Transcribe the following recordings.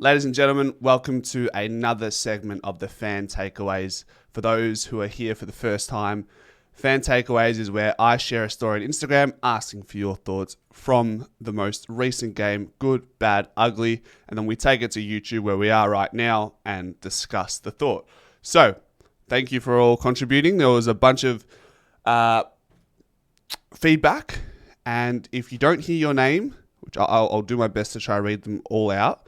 Ladies and gentlemen, welcome to another segment of the Fan Takeaways. For those who are here for the first time, Fan Takeaways is where I share a story on Instagram asking for your thoughts from the most recent game, good, bad, ugly, and then we take it to YouTube where we are right now and discuss the thought. So, thank you for all contributing. There was a bunch of feedback, and if you don't hear your name, which I'll do my best to try to read them all out,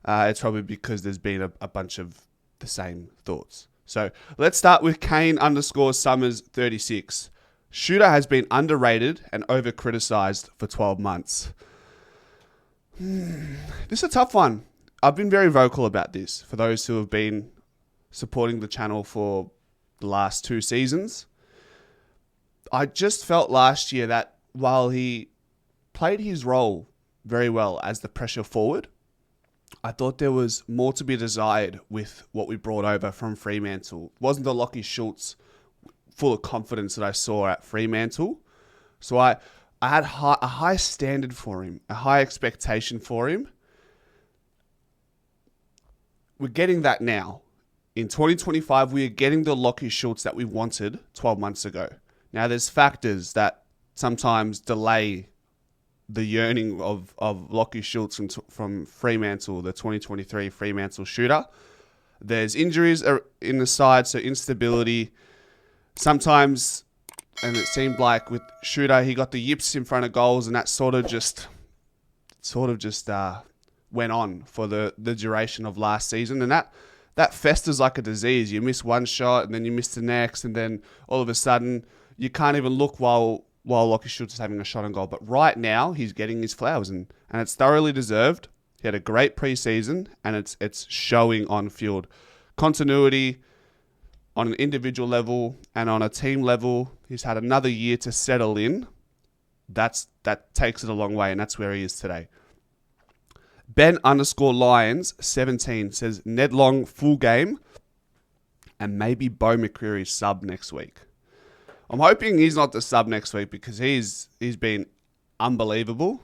it's probably because there's been a bunch of the same thoughts. So let's start with Kane_Summers36. Shooter has been underrated and over-criticised for 12 months. This is a tough one. I've been very vocal about this for those who have been supporting the channel for the last 2 seasons. I just felt last year that while he played his role very well as the pressure forward, I thought there was more to be desired with what we brought over from Fremantle. It wasn't the Lachie Schultz full of confidence that I saw at Fremantle. So I had a high standard for him, a high expectation for him. We're getting that now. In 2025, we are getting the Lachie Schultz that we wanted 12 months ago. Now, there's factors that sometimes delay the yearning of Lachie Schultz from Fremantle, the 2023 Fremantle shooter. There's injuries in the side, so instability. Sometimes, and it seemed like with Shooter, he got the yips in front of goals, and that sort of just went on for the duration of last season, and that festers like a disease. You miss one shot, and then you miss the next, and then all of a sudden you can't even look while Lachie Schultz is having a shot on goal. But right now, he's getting his flowers, and it's thoroughly deserved. He had a great preseason, and it's showing on field. Continuity on an individual level and on a team level. He's had another year to settle in. That takes it a long way, and that's where he is today. Ben_Lions17 says Ned Long full game and maybe Beau McCreary sub next week. I'm hoping he's not the sub next week because he's been unbelievable,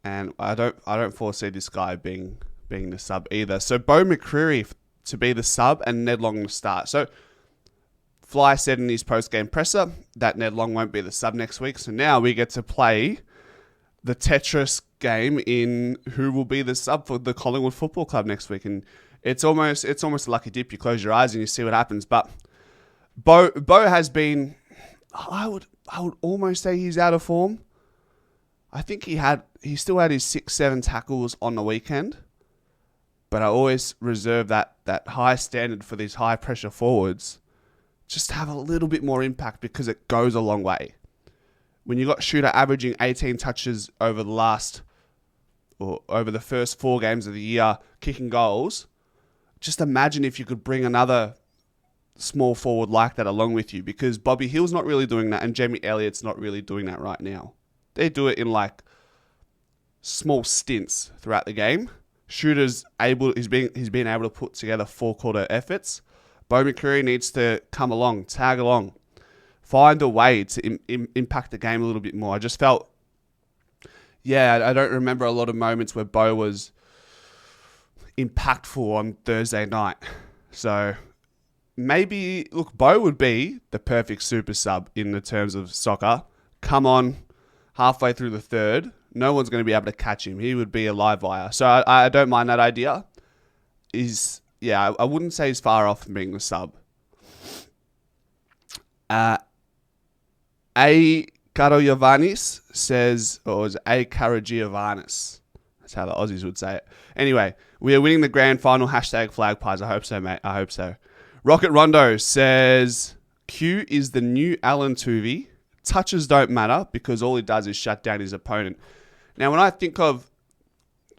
and I don't foresee this guy being the sub either. So Beau McCreary to be the sub and Ned Long to start. So Fly said in his post-game presser that Ned Long won't be the sub next week. So now we get to play the Tetris game in who will be the sub for the Collingwood Football Club next week, and it's almost a lucky dip. You close your eyes and you see what happens, but Beau has been, I would almost say he's out of form. I think he still had his 6-7 tackles on the weekend, but I always reserve that high standard for these high pressure forwards just to have a little bit more impact because it goes a long way. When you got Shooter averaging 18 touches over the first 4 games of the year, kicking goals, just imagine if you could bring another small forward like that along with you, because Bobby Hill's not really doing that and Jamie Elliott's not really doing that right now. They do it in like small stints throughout the game. Shooter's he's been able to put together 4-quarter efforts. Beau McCreary needs to come along, tag along, find a way to impact the game a little bit more. I just felt, I don't remember a lot of moments where Beau was impactful on Thursday night. So maybe, look, Beau would be the perfect super sub in the terms of soccer. Come on halfway through the third. No one's going to be able to catch him. He would be a live wire. So I don't mind that idea. I wouldn't say he's far off from being the sub. A. Karogiovannis says, or is it A. Karogiovannis? That's how the Aussies would say it. Anyway, we are winning the grand final. #flag pies. I hope so, mate. I hope so. Rocket Rondo says, Q is the new Alan Tuvey. Touches don't matter because all he does is shut down his opponent. Now, when I think of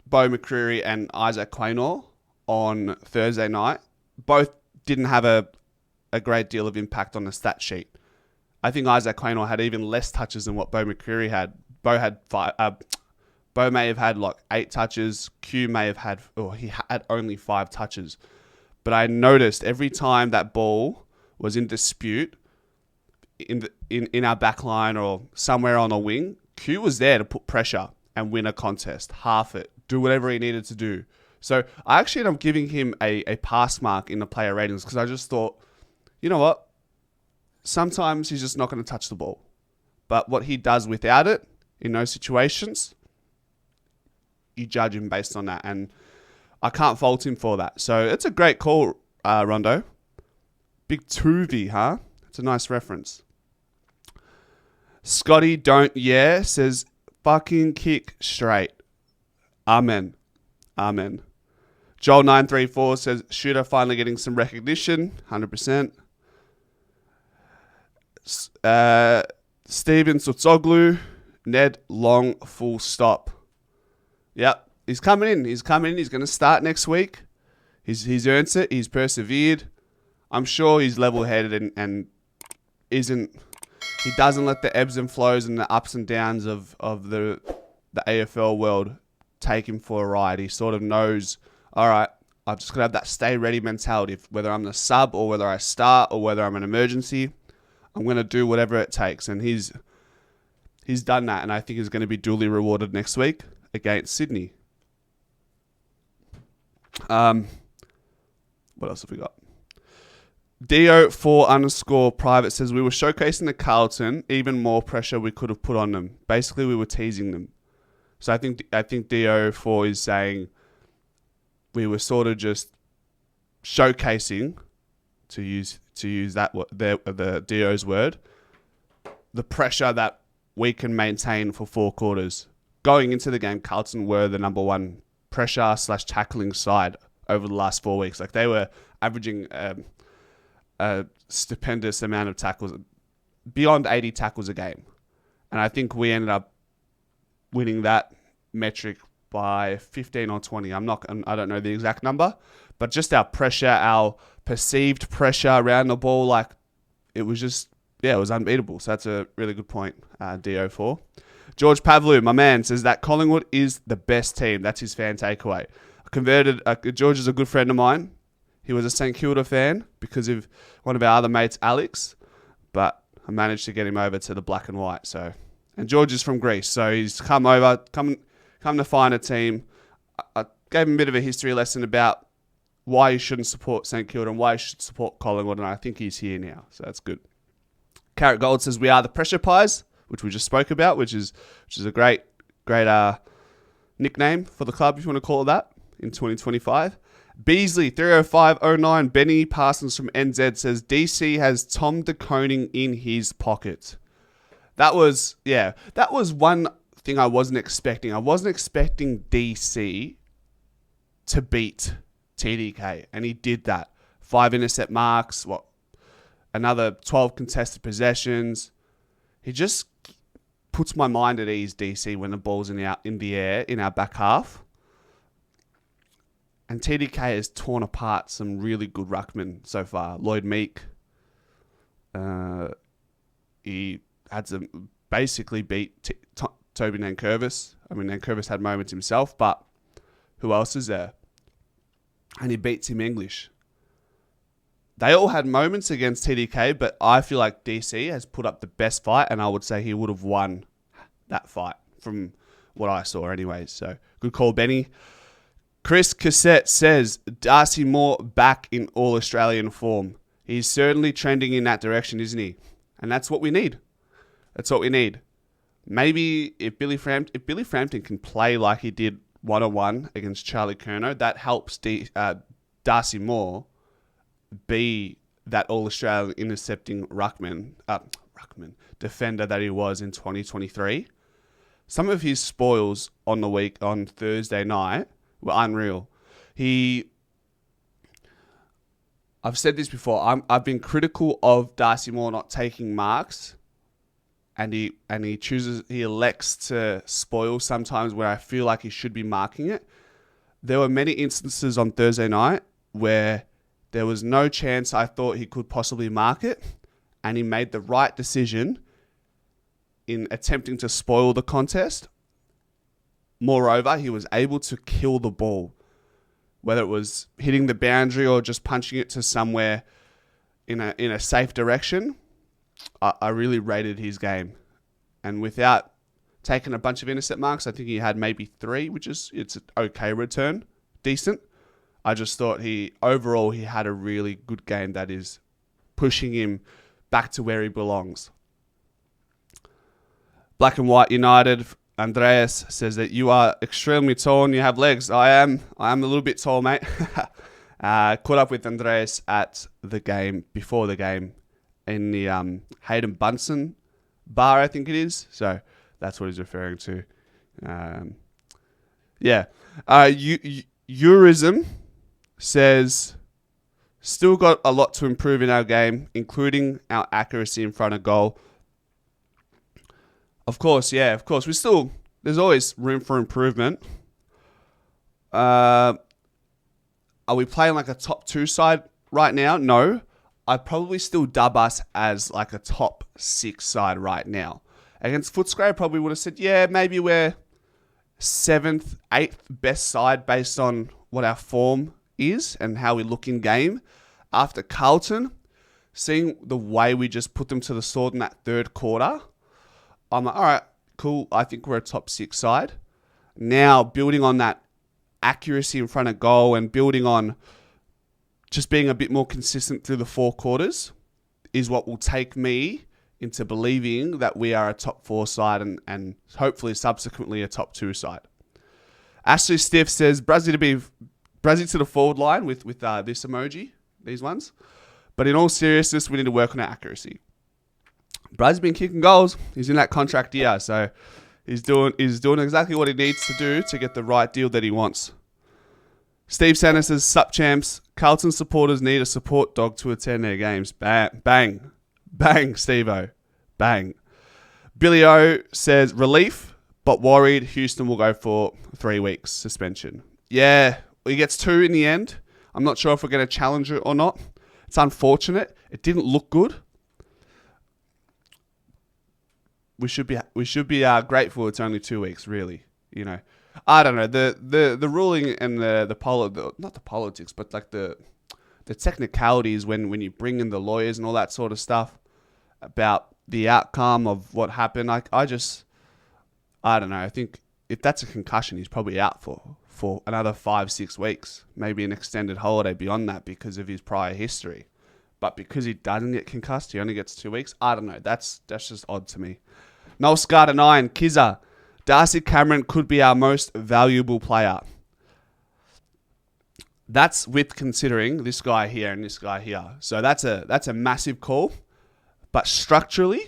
Beau McCreary and Isaac Quaynor on Thursday night, both didn't have a great deal of impact on the stat sheet. I think Isaac Quaynor had even less touches than what Beau McCreary had. Beau may have had like 8 touches. Q may have had, he had only 5 touches. But I noticed every time that ball was in dispute in our back line or somewhere on a wing, Q was there to put pressure and win a contest, half it, do whatever he needed to do. So I actually ended up giving him a pass mark in the player ratings because I just thought, you know what? Sometimes he's just not going to touch the ball. But what he does without it in those situations, you judge him based on that. And I can't fault him for that. So it's a great call, Rondo. Big Tuvey, huh? It's a nice reference. Scotty says, fucking kick straight. Amen. Amen. Joel934 says, shooter finally getting some recognition. 100%. Steven Sutsoglu, Ned Long, full stop. Yep, he's coming in. He's going to start next week. He's earned it. He's persevered. I'm sure he's level-headed and isn't. He doesn't let the ebbs and flows and the ups and downs of the AFL world take him for a ride. He sort of knows, all right, I've just got to have that stay ready mentality. Whether I'm the sub or whether I start or whether I'm an emergency, I'm going to do whatever it takes. And he's done that, and I think he's going to be duly rewarded next week against Sydney. What else have we got? Dio4_private says, we were showcasing the Carlton, even more pressure we could have put on them. Basically, we were teasing them. So I think Dio4 is saying we were sort of just showcasing, to use that the Dio's word, the pressure that we can maintain for 4 quarters. Going into the game, Carlton were the number one pressure/tackling side over the last 4 weeks. Like, they were averaging a stupendous amount of tackles, beyond 80 tackles a game. And I think we ended up winning that metric by 15 or 20. I don't know the exact number, but just our pressure, our perceived pressure around the ball, like, it was just, it was unbeatable. So that's a really good point, DO4. George Pavlu, my man, says that Collingwood is the best team. That's his fan takeaway. George is a good friend of mine. He was a St Kilda fan because of one of our other mates, Alex, but I managed to get him over to the black and white. So, and George is from Greece, so he's come to find a team. I gave him a bit of a history lesson about why you shouldn't support St Kilda and why you should support Collingwood, and I think he's here now, so that's good. Carrot Gold says we are the Pressure Pies, which we just spoke about, which is a great nickname for the club, if you want to call it that, in 2025. Beasley 30509 Benny Parsons from NZ says DC has Tom De Koning in his pocket. That was one thing I wasn't expecting. I wasn't expecting DC to beat TDK, and he did that. 5 intercept marks, another 12 contested possessions. He just puts my mind at ease, DC, when the ball's in the air in our back half. And TDK has torn apart some really good ruckmen so far. Lloyd Meek, he had some, basically beat Toby Nankervis. I mean, Nankervis had moments himself, but who else is there? And he beat Tim English. They all had moments against TDK, but I feel like DC has put up the best fight, and I would say he would have won that fight from what I saw anyways. So, good call, Benny. Chris Cassette says, Darcy Moore back in all-Australian form. He's certainly trending in that direction, isn't he? And that's what we need. That's what we need. Maybe if Billy Frampton can play like he did one-on-one against Charlie Curnow, that helps Darcy Moore be that all-Australian intercepting ruckman defender that he was in 2023. Some of his spoils on Thursday night were unreal. I've said this before. I've been critical of Darcy Moore not taking marks, and he elects to spoil sometimes where I feel like he should be marking it. There were many instances on Thursday night where there was no chance I thought he could possibly mark it, and he made the right decision in attempting to spoil the contest. Moreover, he was able to kill the ball, whether it was hitting the boundary or just punching it to somewhere in a safe direction. I really rated his game, and without taking a bunch of intercept marks, I think he had maybe 3, it's an okay return, decent. I just thought overall he had a really good game that is pushing him back to where he belongs. Black and White United, Andreas says that you are extremely tall and you have legs. I am a little bit tall, mate. Caught up with Andreas at the game, before the game, in the Hayden Bunsen bar, I think it is. So that's what he's referring to. Eurism says, still got a lot to improve in our game, including our accuracy in front of goal. Of course. There's always room for improvement. Are we playing like a top 2 side right now? No. I'd probably still dub us as like a top 6 side right now. Against Footscray, I probably would have said, yeah, maybe we're 7th, 8th best side based on what our form is and how we look in game. After Carlton, seeing the way we just put them to the sword in that third quarter, I'm like, all right, cool. I think we're a top 6 side. Now, building on that accuracy in front of goal and building on just being a bit more consistent through the 4 quarters is what will take me into believing that we are a top 4 side and hopefully subsequently a top 2 side. Ashley Stiff says, Brazzy to the forward line with this emoji, these ones. But in all seriousness, we need to work on our accuracy. Brad's been kicking goals. He's in that contract year, so he's doing exactly what he needs to do to get the right deal that he wants. Steve Sanders says, Sup champs, Carlton supporters need a support dog to attend their games. Bang, bang, bang, Steve-O, bang. Billy O says, relief, but worried Houston will go for 3 weeks suspension. Yeah, he gets 2 in the end. I'm not sure if we're going to challenge it or not. It's unfortunate. It didn't look good. We should be grateful it's only 2 weeks, really. You know, I don't know the ruling and not the politics, but like the technicalities when you bring in the lawyers and all that sort of stuff about the outcome of what happened. I don't know. I think if that's a concussion, he's probably out for another 5-6 weeks, maybe an extended holiday beyond that because of his prior history. But because he doesn't get concussed, he only gets 2 weeks. I don't know. That's just odd to me. Noel Scarter 9, Kizza. Darcy Cameron could be our most valuable player. That's with considering this guy here and this guy here. So that's a massive call. But structurally,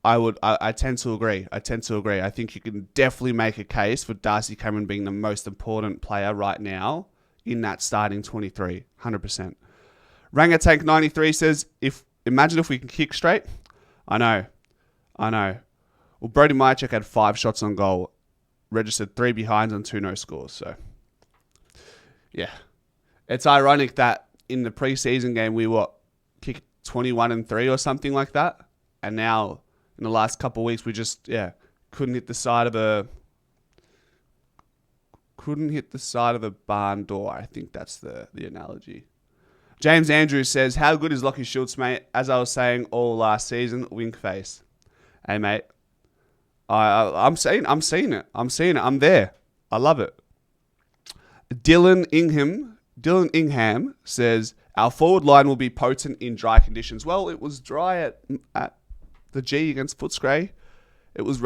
I tend to agree. I think you can definitely make a case for Darcy Cameron being the most important player right now in that starting 23. 100%. Rangatank 93 says, imagine if we can kick straight. I know. Well, Brody Mychek had 5 shots on goal, registered 3 behinds and 2 no scores. So, yeah. It's ironic that in the preseason game, we kicked 21-3 or something like that. And now, in the last couple of weeks, we just, couldn't hit the side of a barn door. I think that's the analogy. James Andrews says, how good is Lachie Schultz, mate? As I was saying all last season, wink face. Hey, mate. I'm seeing it. I'm there. I love it. Dylan Ingham says, our forward line will be potent in dry conditions. Well, it was dry at the G against Footscray. It was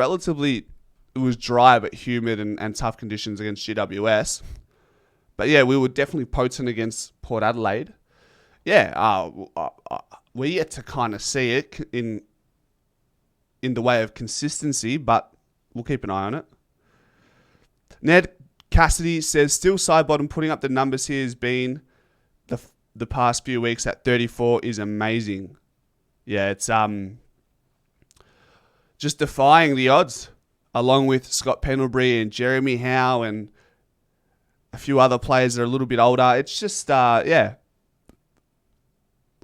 dry but humid and tough conditions against GWS. But yeah, we were definitely potent against Port Adelaide. Yeah, we're yet to kind of see it in the way of consistency, but we'll keep an eye on it. Ned Cassidy says, still side bottom, putting up the numbers here has been the past few weeks at 34 is amazing. Yeah, it's just defying the odds, along with Scott Pendlebury and Jeremy Howe and a few other players that are a little bit older. It's just, I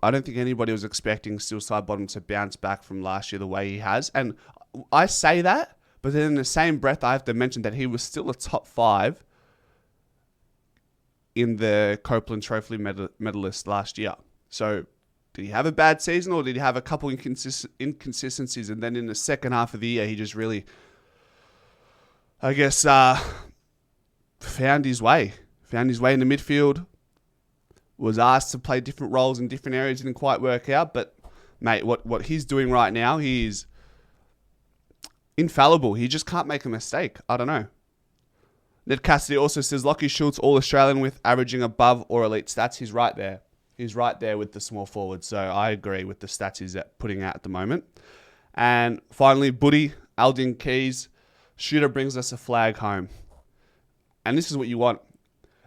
don't think anybody was expecting Steel Side Bottom to bounce back from last year the way he has. And I say that, but then in the same breath, I have to mention that he was still a top 5 in the Copeland Trophy medalist last year. So did he have a bad season or did he have a couple inconsistencies? And then in the second half of the year, he just really, I guess, found his way in the midfield. Was asked to play different roles in different areas, didn't quite work out. But mate, what he's doing right now, he's infallible. He just can't make a mistake. I don't know. Ned Cassidy also says Lachie Schultz All-Australian with averaging above or elite stats. He's right there. He's right there with the small forward. So I agree with the stats he's putting out at the moment. And finally, Buddy, Aldin Keys. Shooter brings us a flag home. And this is what you want.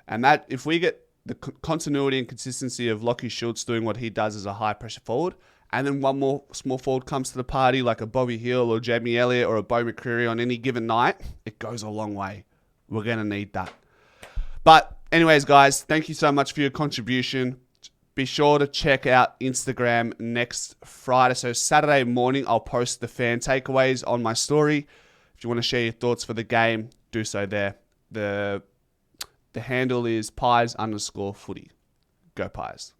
And that, if we get the continuity and consistency of Lachie Schultz doing what he does as a high-pressure forward, and then one more small forward comes to the party like a Bobby Hill or Jamie Elliott or a Bo McCreary on any given night, it goes a long way. We're going to need that. But anyways, guys, thank you so much for your contribution. Be sure to check out Instagram next Friday. So Saturday morning, I'll post the fan takeaways on my story. If you want to share your thoughts for the game, do so there. The handle is pies_footy. Go Pies.